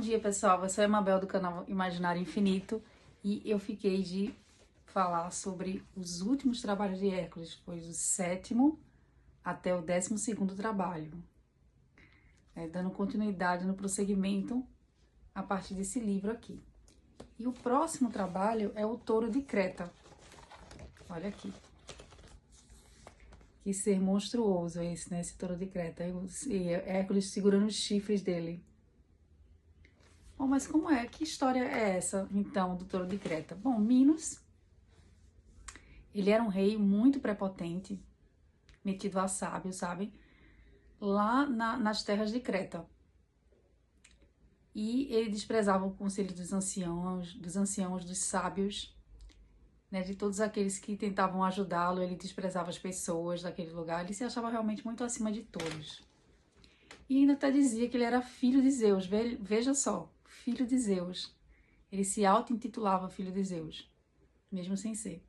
dia, pessoal. Eu sou a Mabel do canal Imaginário Infinito e eu fiquei de falar sobre os últimos trabalhos de Hércules, foi do 7º até o 12º trabalho, dando continuidade no prosseguimento a partir desse livro aqui. E o próximo trabalho é o Touro de Creta. Olha aqui. Que ser monstruoso esse, né? Esse Touro de Creta. E Hércules segurando os chifres dele. Bom, mas como é? Que história é essa, então, do Touro de Creta? Bom, Minos, ele era um rei muito prepotente, metido a sábio, sabe? Lá nas terras de Creta. E ele desprezava o conselho dos anciãos, dos sábios, né? De todos aqueles que tentavam ajudá-lo, ele desprezava as pessoas daquele lugar, ele se achava realmente muito acima de todos. E ainda até dizia que ele era filho de Zeus, veja só. Filho de Zeus. Ele se auto-intitulava filho de Zeus, mesmo sem ser.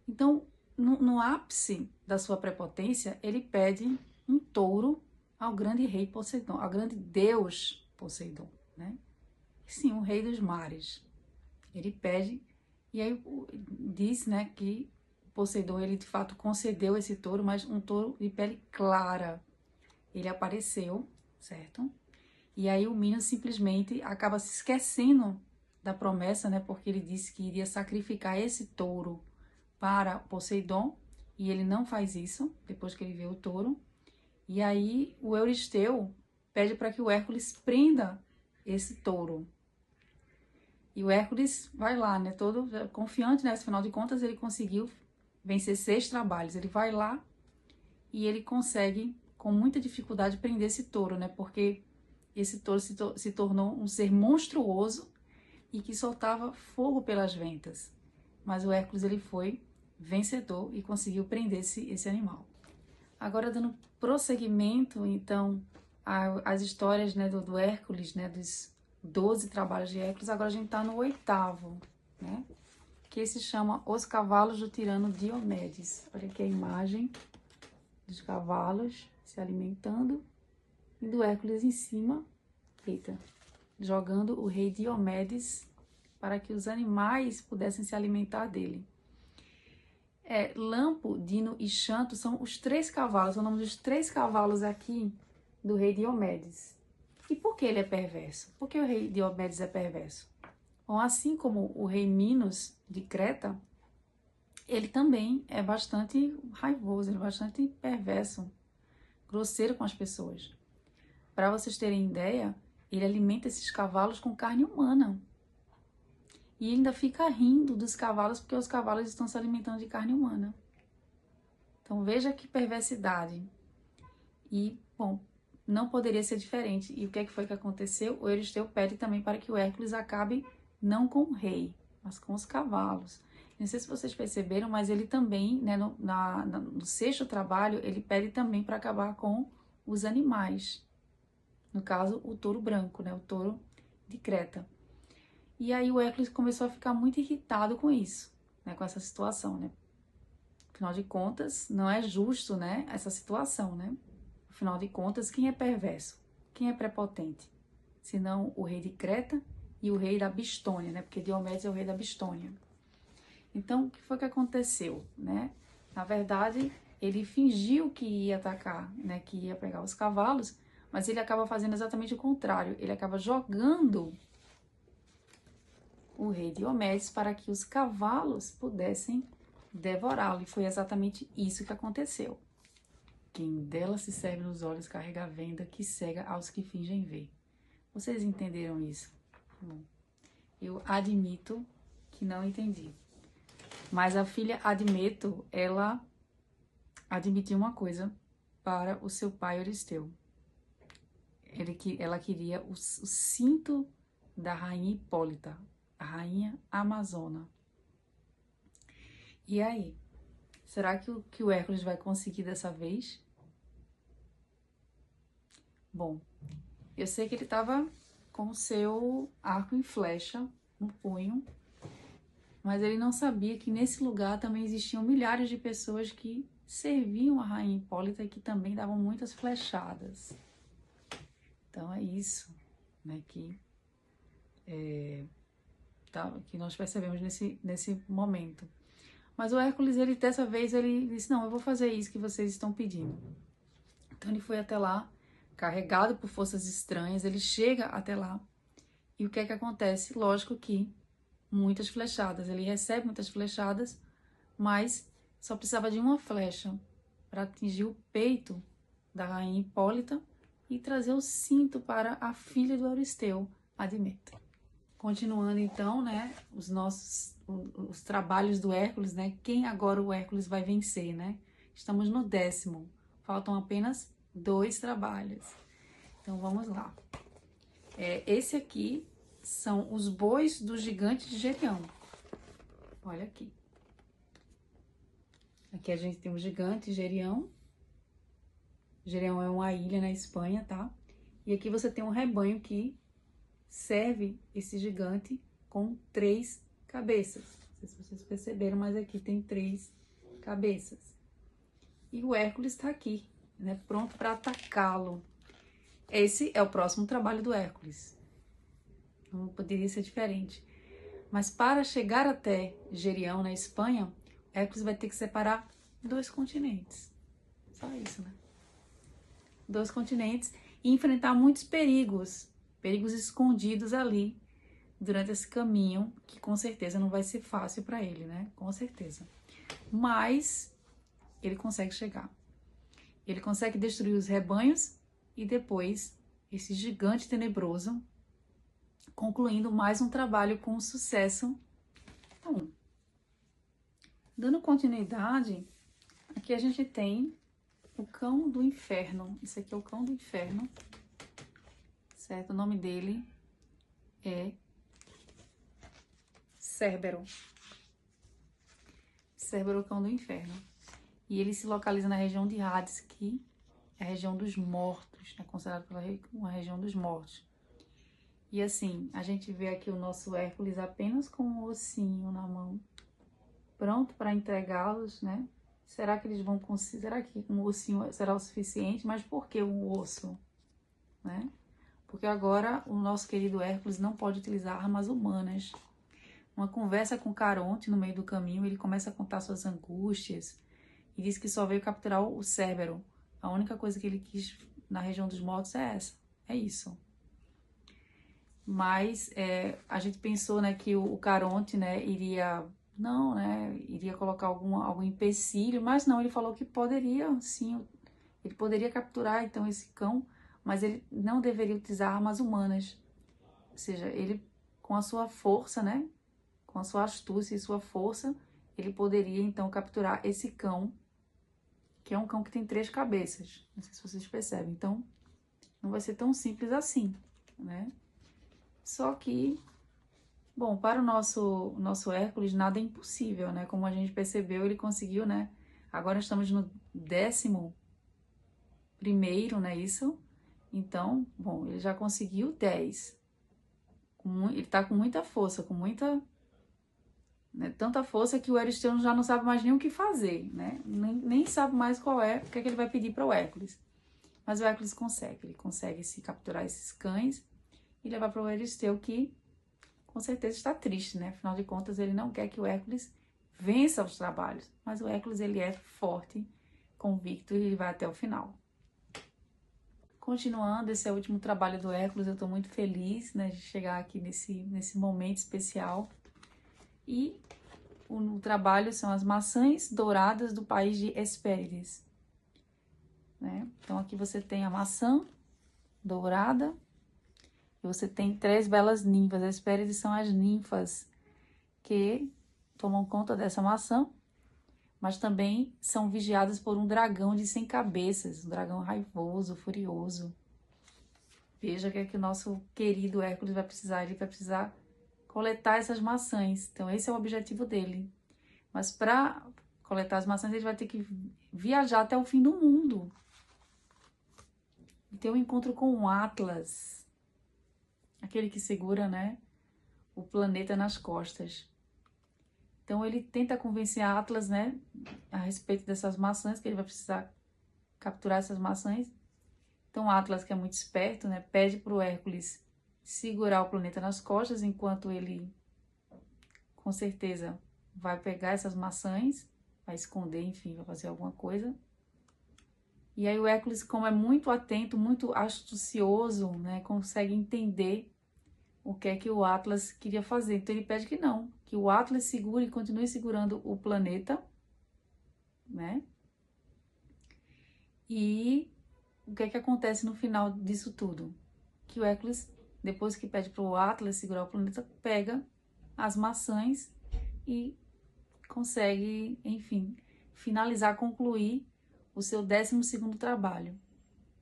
Então, no ápice da sua prepotência, ele pede um touro ao grande rei Poseidon, ao grande deus Poseidon, né? Sim, o rei dos mares. Ele pede, e aí diz, né, que Poseidon, ele de fato concedeu esse touro, mas um touro de pele clara. Ele apareceu, certo? E aí o Minos simplesmente acaba se esquecendo da promessa, né? Porque ele disse que iria sacrificar esse touro para Poseidon. E ele não faz isso, depois que ele vê o touro. E aí o Euristeu pede para que o Hércules prenda esse touro. E o Hércules vai lá, né? Todo confiante, né? Afinal de contas, ele conseguiu vencer 6 trabalhos. Ele vai lá e ele consegue, com muita dificuldade, prender esse touro, né? Porque esse touro se tornou um ser monstruoso e que soltava fogo pelas ventas. Mas o Hércules, ele foi vencedor e conseguiu prender esse animal. Agora, dando prosseguimento, então, às histórias, né, do Hércules, né, dos 12 trabalhos de Hércules, agora a gente está no 8º, né? Que se chama Os Cavalos do Tirano Diomedes. Olha aqui a imagem dos cavalos se alimentando e do Hércules em cima, eita, jogando o rei Diomedes para que os animais pudessem se alimentar dele. Lampo, Dino e Xanto são os 3 cavalos, são o nome dos 3 cavalos aqui do rei Diomedes. E por que ele é perverso? Por que o rei Diomedes é perverso? Bom, assim como o rei Minos de Creta, ele também é bastante raivoso, ele é bastante perverso, grosseiro com as pessoas. Para vocês terem ideia, ele alimenta esses cavalos com carne humana. E ainda fica rindo dos cavalos, porque os cavalos estão se alimentando de carne humana. Então veja que perversidade. E, bom, não poderia ser diferente. E o que foi que aconteceu? O Euristeu pede também para que o Hércules acabe não com o rei, mas com os cavalos. Não sei se vocês perceberam, mas ele também, né, no 6º trabalho, ele pede também para acabar com os animais. No caso, o touro branco, né? O touro de Creta. E aí o Hércules começou a ficar muito irritado com isso, né? Com essa situação, né? Afinal de contas, não é justo, né? Essa situação, né? Afinal de contas, quem é perverso? Quem é prepotente? Senão o rei de Creta e o rei da Bistônia, né? Porque Diomedes é o rei da Bistônia. Então, o que foi que aconteceu, né? Na verdade, ele fingiu que ia atacar, né? Que ia pegar os cavalos, mas ele acaba fazendo exatamente o contrário. Ele acaba jogando o rei Diomedes para que os cavalos pudessem devorá-lo. E foi exatamente isso que aconteceu. Quem dela se serve nos olhos carrega a venda que cega aos que fingem ver. Vocês entenderam isso? Bom, eu admito que não entendi. Mas a filha Admeto, ela admitiu uma coisa para o seu pai Euristeu. Ela queria o cinto da rainha Hipólita, a rainha Amazona. E aí? Será que o Hércules vai conseguir dessa vez? Bom, eu sei que ele estava com o seu arco e flecha no punho, mas ele não sabia que nesse lugar também existiam milhares de pessoas que serviam a rainha Hipólita e que também davam muitas flechadas. Então é isso. né, que nós percebemos nesse momento. Mas o Hércules, ele dessa vez, ele disse, não, eu vou fazer isso que vocês estão pedindo. Então ele foi até lá, carregado por forças estranhas, ele chega até lá, e o que é que acontece? Lógico que muitas flechadas, ele recebe muitas flechadas, mas só precisava de uma flecha para atingir o peito da rainha Hipólita e trazer o cinto para a filha do Euristeu, Admeta. Continuando então, né, os trabalhos do Hércules, né, quem agora o Hércules vai vencer, né? Estamos no 10º, faltam apenas 2 trabalhos. Então vamos lá. Esse aqui são os bois do gigante de Gerião. Olha aqui. Aqui a gente tem o gigante Gerião. Gerião é uma ilha na Espanha, tá? E aqui você tem um rebanho que serve esse gigante com 3 cabeças. Não sei se vocês perceberam, mas aqui tem 3 cabeças. E o Hércules está aqui, né? Pronto para atacá-lo. Esse é o próximo trabalho do Hércules. Não poderia ser diferente. Mas para chegar até Gerião, na Espanha, Hércules vai ter que separar 2 continentes. Só isso, né? 2 continentes e enfrentar muitos perigos escondidos ali durante esse caminho, que com certeza não vai ser fácil para ele, né? Com certeza. Mas ele consegue chegar. Ele consegue destruir os rebanhos e depois esse gigante tenebroso, concluindo mais um trabalho com sucesso. Então, dando continuidade, aqui a gente tem o cão do inferno. Esse aqui é o cão do inferno, certo? O nome dele é Cérbero. Cérbero, o cão do inferno. E ele se localiza na região de Hades, que é a região dos mortos, é considerado uma região dos mortos. E assim, a gente vê aqui o nosso Hércules apenas com um ossinho na mão, pronto para entregá-los, né? Será que eles vão considerar que um ossinho será o suficiente? Mas por que um osso, né? Porque agora o nosso querido Hércules não pode utilizar armas humanas. Uma conversa com Caronte no meio do caminho, ele começa a contar suas angústias e diz que só veio capturar o Cérbero. A única coisa que ele quis na região dos mortos é essa, é isso. Mas a gente pensou, né, que o Caronte, né, iria colocar algum empecilho, mas não, ele falou que poderia, sim, ele poderia capturar então esse cão, mas ele não deveria utilizar armas humanas. Ou seja, ele com a sua força, né, com a sua astúcia e sua força, ele poderia então capturar esse cão, que é um cão que tem 3 cabeças. Não sei se vocês percebem. Então, não vai ser tão simples assim, né? Só que, bom, para o nosso Hércules, nada é impossível, né? Como a gente percebeu, ele conseguiu, né? Agora estamos no 11º, né? Isso? Então, bom, ele já conseguiu 10. Ele tá com muita força, com muita... Né, tanta força que o Euristeu já não sabe mais nem o que fazer, né? Nem sabe mais o que é que ele vai pedir para o Hércules. Mas o Hércules ele consegue se capturar esses cães e levar para o Euristeu, que com certeza está triste, né? Afinal de contas, ele não quer que o Hércules vença os trabalhos, mas o Hércules, ele é forte, convicto e ele vai até o final. Continuando, esse é o último trabalho do Hércules, eu estou muito feliz, né, de chegar aqui nesse momento especial. E o trabalho são as maçãs douradas do país de Hespérides, né? Então aqui você tem a maçã dourada e você tem 3 belas ninfas. As Hespérides são as ninfas que tomam conta dessa maçã, mas também são vigiadas por um dragão de 100 cabeças, um dragão raivoso, furioso. Veja o que é que o nosso querido Hércules vai precisar. Ele vai precisar coletar essas maçãs. Então, esse é o objetivo dele. Mas para coletar as maçãs, ele vai ter que viajar até o fim do mundo. E ter um encontro com o Atlas, aquele que segura, né, o planeta nas costas. Então, ele tenta convencer a Atlas, né, a respeito dessas maçãs, que ele vai precisar capturar essas maçãs. Então, Atlas, que é muito esperto, né, pede para o Hércules segurar o planeta nas costas, enquanto ele, com certeza, vai pegar essas maçãs, vai esconder, enfim, vai fazer alguma coisa. E aí o Hércules, como é muito atento, muito astucioso, né, consegue entender o que é que o Atlas queria fazer. Então ele pede que não, que o Atlas segure e continue segurando o planeta, né? E o que é que acontece no final disso tudo? Que o Hércules, depois que pede para o Atlas segurar o planeta, pega as maçãs e consegue, enfim, finalizar, concluir o seu 12º trabalho.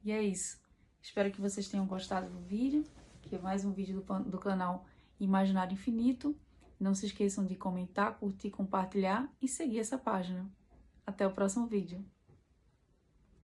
E é isso. Espero que vocês tenham gostado do vídeo, que é mais um vídeo do canal Imaginário Infinito. Não se esqueçam de comentar, curtir, compartilhar e seguir essa página. Até o próximo vídeo.